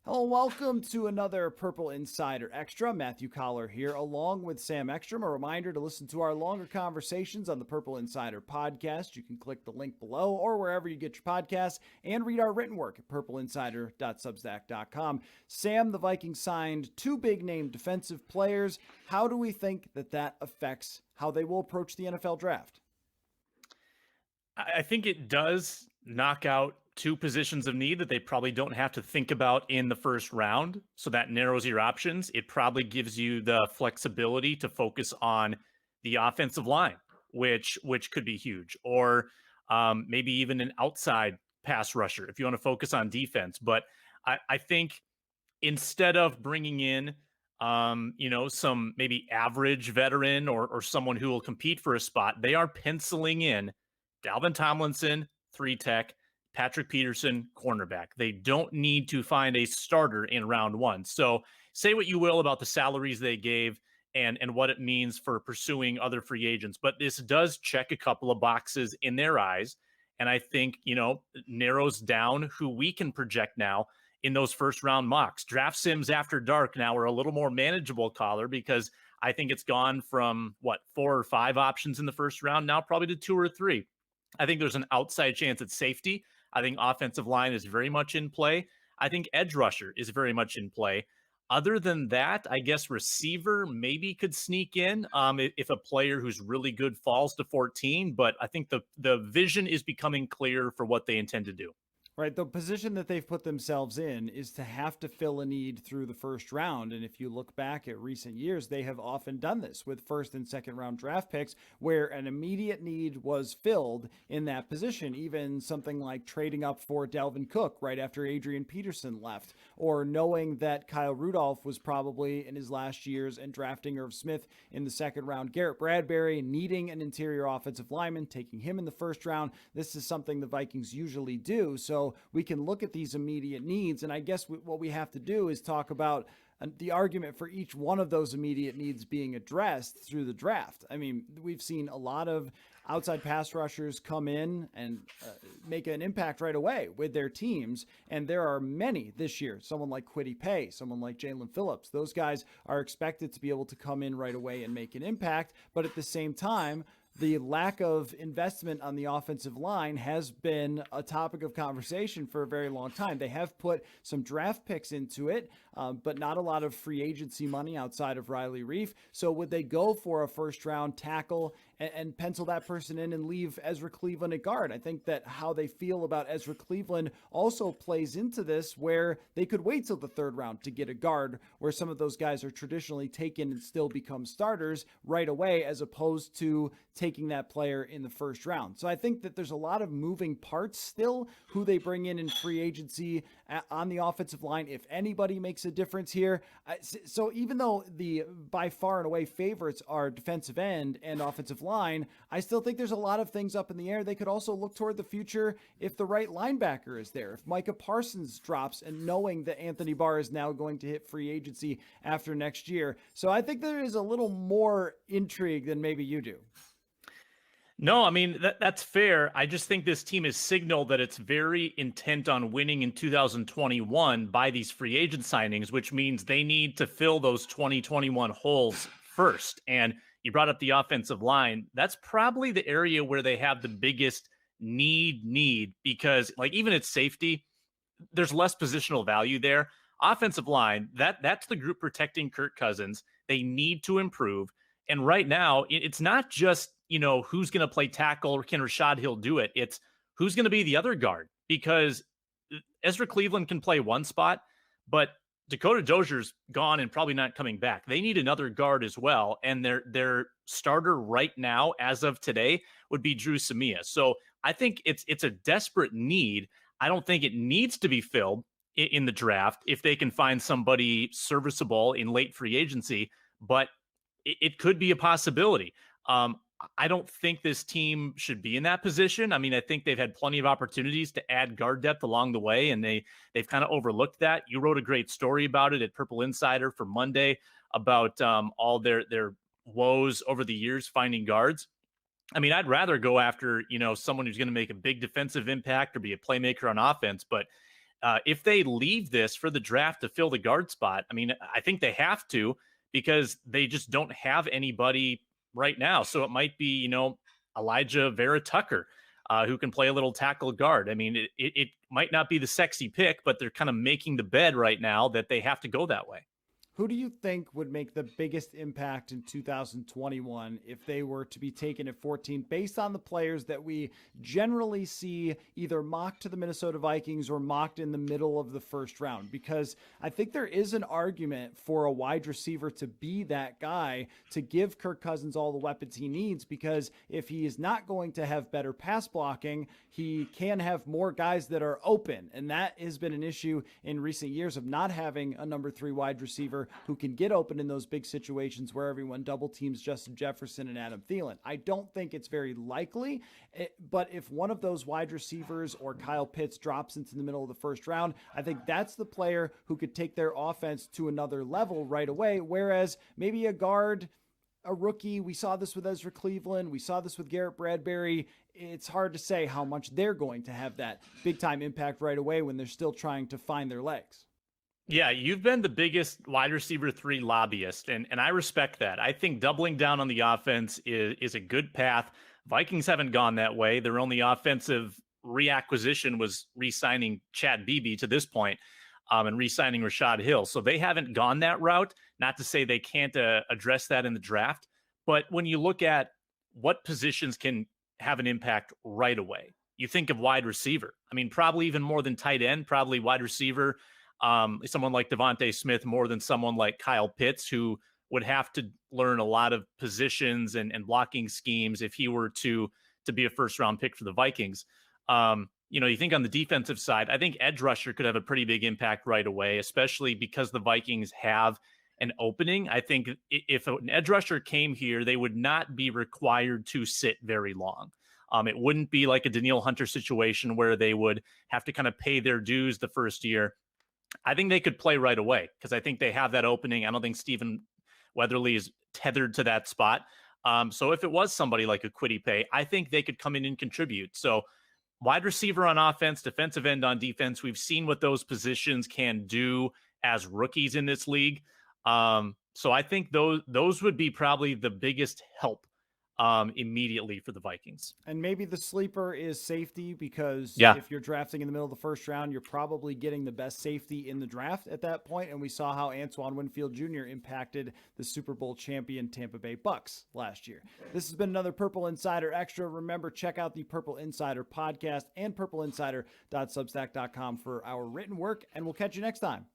Hello, welcome to another Purple Insider Extra. Matthew Coller here, along with Sam Ekstrom. A reminder to listen to our longer conversations on the Purple Insider podcast. You can click the link below or wherever you get your podcasts and read our written work at purpleinsider.substack.com. Sam, the Vikings signed two big name defensive players. How do we think that affects how they will approach the NFL draft? I think it does knock out two positions of need that they probably don't have to think about in the first round. So that narrows your options. It probably gives you the flexibility to focus on the offensive line, which could be huge, or maybe even an outside pass rusher if you want to focus on defense. But I think instead of bringing in some maybe average veteran or someone who will compete for a spot, they are penciling in Dalvin Tomlinson, 3 tech, Patrick Peterson, cornerback. They don't need to find a starter in round one. So say what you will about the salaries they gave and what it means for pursuing other free agents, but this does check a couple of boxes in their eyes. And I think, narrows down who we can project now in those first round mocks. Draft sims after dark now are a little more manageable, Collar, because I think it's gone from 4 or 5 options in the first round now probably to 2 or 3. I think there's an outside chance at safety. I think offensive line is very much in play. I think edge rusher is very much in play. Other than that, I guess receiver maybe could sneak in if a player who's really good falls to 14. But I think the vision is becoming clear for what they intend to do. Right, the position that they've put themselves in is to have to fill a need through the first round. And if you look back at recent years, they have often done this with first and second round draft picks where an immediate need was filled in that position. Even something like trading up for Dalvin Cook right after Adrian Peterson left, or knowing that Kyle Rudolph was probably in his last years and drafting Irv Smith in the second round. Garrett Bradbury needing an interior offensive lineman, taking him in the first round. This is something the Vikings usually do. So we can look at these immediate needs. And I guess what we have to do is talk about the argument for each one of those immediate needs being addressed through the draft. I mean, we've seen a lot of outside pass rushers come in and make an impact right away with their teams. And there are many this year, someone like Kwity Paye, someone like Jalen Phillips. Those guys are expected to be able to come in right away and make an impact. But at the same time, the lack of investment on the offensive line has been a topic of conversation for a very long time. They have put some draft picks into it, but not a lot of free agency money outside of Riley Reif. So would they go for a first round tackle and pencil that person in and leave Ezra Cleveland at guard? I think that how they feel about Ezra Cleveland also plays into this, where they could wait till the third round to get a guard, where some of those guys are traditionally taken and still become starters right away, as opposed to taking that player in the first round. So I think that there's a lot of moving parts still, who they bring in free agency on the offensive line, if anybody makes a difference here. So even though the by far and away favorites are defensive end and offensive line, I still think there's a lot of things up in the air. They could also look toward the future if the right linebacker is there, if Micah Parsons drops, and knowing that Anthony Barr is now going to hit free agency after next year. So I think there is a little more intrigue than maybe you do. No, I mean, that's fair. I just think this team has signaled that it's very intent on winning in 2021 by these free agent signings, which means they need to fill those 2021 holes first. And you brought up the offensive line. That's probably the area where they have the biggest need, because even at safety, there's less positional value there. Offensive line, that's the group protecting Kirk Cousins. They need to improve. And right now, it's not just who's going to play tackle or can Rashad Hill do it? It's who's going to be the other guard, because Ezra Cleveland can play one spot, but Dakota Dozier's gone and probably not coming back. They need another guard as well. And their starter right now, as of today, would be Drew Samia. So I think it's a desperate need. I don't think it needs to be filled in the draft if they can find somebody serviceable in late free agency, but it could be a possibility. I don't think this team should be in that position. I mean, I think they've had plenty of opportunities to add guard depth along the way, and they've kind of overlooked that. You wrote a great story about it at Purple Insider for Monday about all their woes over the years finding guards. I mean, I'd rather go after, someone who's going to make a big defensive impact or be a playmaker on offense, but If they leave this for the draft to fill the guard spot, I mean, I think they have to because they just don't have anybody right now. So it might be, Elijah Vera Tucker, who can play a little tackle guard. I mean, it might not be the sexy pick, but they're kind of making the bed right now that they have to go that way. Who do you think would make the biggest impact in 2021 if they were to be taken at 14 based on the players that we generally see either mocked to the Minnesota Vikings or mocked in the middle of the first round? Because I think there is an argument for a wide receiver to be that guy to give Kirk Cousins all the weapons he needs, because if he is not going to have better pass blocking, he can have more guys that are open. And that has been an issue in recent years of not having a number 3 wide receiver who can get open in those big situations where everyone double teams Justin Jefferson and Adam Thielen. I don't think it's very likely, but if one of those wide receivers or Kyle Pitts drops into the middle of the first round, I think that's the player who could take their offense to another level right away. Whereas maybe a guard, a rookie, we saw this with Ezra Cleveland, we saw this with Garrett Bradbury. It's hard to say how much they're going to have that big time impact right away when they're still trying to find their legs. Yeah, you've been the biggest wide receiver 3 lobbyist, and I respect that. I think doubling down on the offense is a good path. Vikings haven't gone that way. Their only offensive reacquisition was re-signing Chad Beebe to this point, and re-signing Rashad Hill. So they haven't gone that route. Not to say they can't address that in the draft, but when you look at what positions can have an impact right away, you think of wide receiver. I mean, probably even more than tight end, probably wide receiver. Someone like Devontae Smith more than someone like Kyle Pitts, who would have to learn a lot of positions and blocking schemes if he were to be a first round pick for the Vikings. You think on the defensive side, I think edge rusher could have a pretty big impact right away, especially because the Vikings have an opening. I think if an edge rusher came here, they would not be required to sit very long. It wouldn't be like a Danielle Hunter situation where they would have to kind of pay their dues the first year. I think they could play right away because I think they have that opening. I don't think Stephen Weatherly is tethered to that spot. So if it was somebody like a Kwity Paye, I think they could come in and contribute. So wide receiver on offense, defensive end on defense, we've seen what those positions can do as rookies in this league. So I think those would be probably the biggest help immediately for the Vikings. And maybe the sleeper is safety, because if you're drafting in the middle of the first round, you're probably getting the best safety in the draft at that point. And we saw how Antoine Winfield Jr. impacted the Super Bowl champion Tampa Bay Bucks last year. This has been another Purple Insider Extra. Remember, check out the Purple Insider podcast and purpleinsider.substack.com for our written work, and we'll catch you next time.